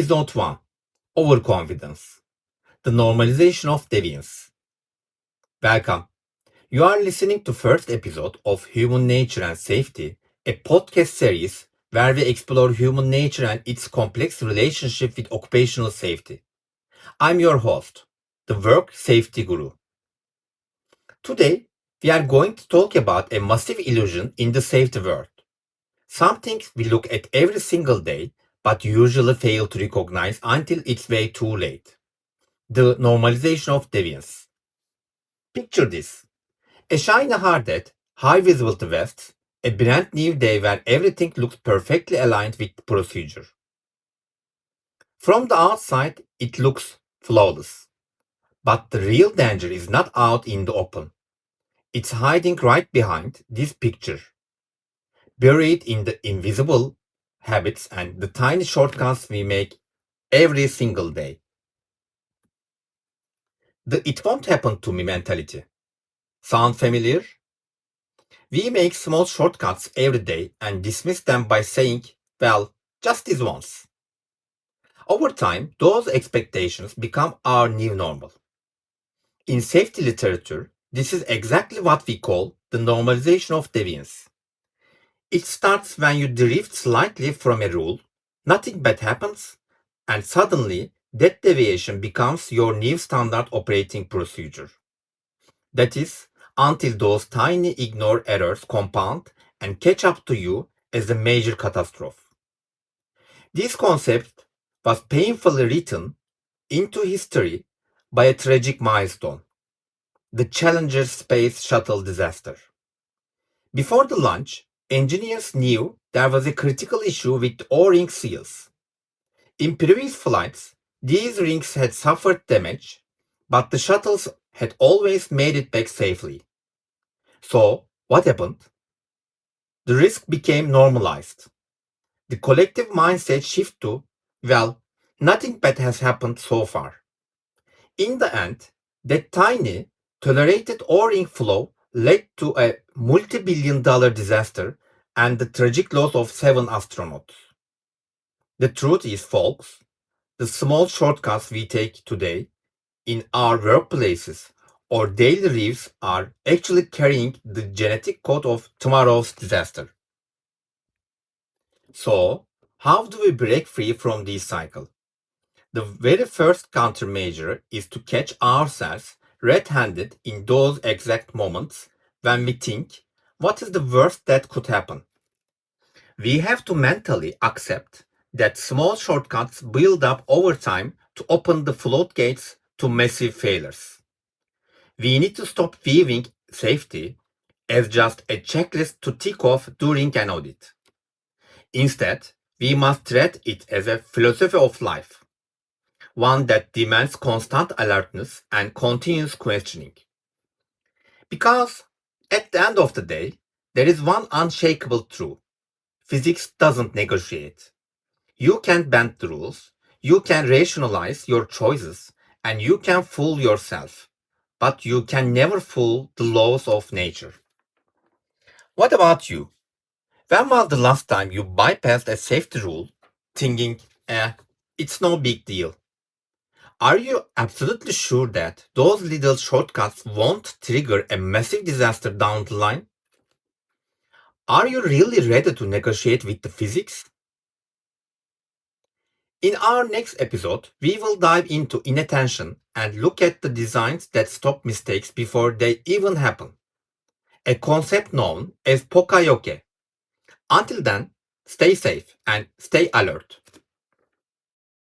Episode 1 Overconfidence The Normalization of Deviance. Welcome. You are listening to first episode of Human Nature and Safety, a podcast series where we explore human nature and its complex relationship with occupational safety. I'm your host, the work safety guru. Today, we are going to talk about a massive illusion in the safety world. Something we look at every single day but usually fail to recognize until it's way too late. The normalization of deviance. Picture this. A shiny hard hat, high visibility vest, a brand new day where everything looks perfectly aligned with the procedure. From the outside, it looks flawless. But the real danger is not out in the open. It's hiding right behind this picture. Buried in the invisible habits and the tiny shortcuts we make every single day. The "it won't happen to me" mentality. Sound familiar? We make small shortcuts every day and dismiss them by saying, well, just this once. Over time, those expectations become our new normal. In safety literature, this is exactly what we call the normalization of deviance. It starts when you drift slightly from a rule, nothing bad happens, and suddenly that deviation becomes your new standard operating procedure. That is, until those tiny ignored errors compound and catch up to you as a major catastrophe. This concept was painfully written into history by a tragic milestone, the Challenger Space Shuttle disaster. Before the launch, engineers knew there was a critical issue with the O-ring seals. In previous flights, these rings had suffered damage, but the shuttles had always made it back safely. So, what happened? The risk became normalized. The collective mindset shifted to, well, nothing bad has happened so far. In the end, that tiny, tolerated O-ring flaw led to a multi-billion-dollar disaster and the tragic loss of 7 astronauts. The truth is, folks, the small shortcuts we take today in our workplaces or daily lives are actually carrying the genetic code of tomorrow's disaster. So, how do we break free from this cycle? The very first countermeasure is to catch ourselves red-handed in those exact moments when we think, what is the worst that could happen? We have to mentally accept that small shortcuts build up over time to open the floodgates to massive failures. We need to stop viewing safety as just a checklist to tick off during an audit. Instead, we must treat it as a philosophy of life, one that demands constant alertness and continuous questioning. Because at the end of the day, there is one unshakable truth. Physics doesn't negotiate. You can bend the rules, you can rationalize your choices, and you can fool yourself, but you can never fool the laws of nature. What about you? When was the last time you bypassed a safety rule thinking, it's no big deal? Are you absolutely sure that those little shortcuts won't trigger a massive disaster down the line? Are you really ready to negotiate with the physics? In our next episode, we will dive into inattention and look at the designs that stop mistakes before they even happen, a concept known as pokayoke. Until then, stay safe and stay alert.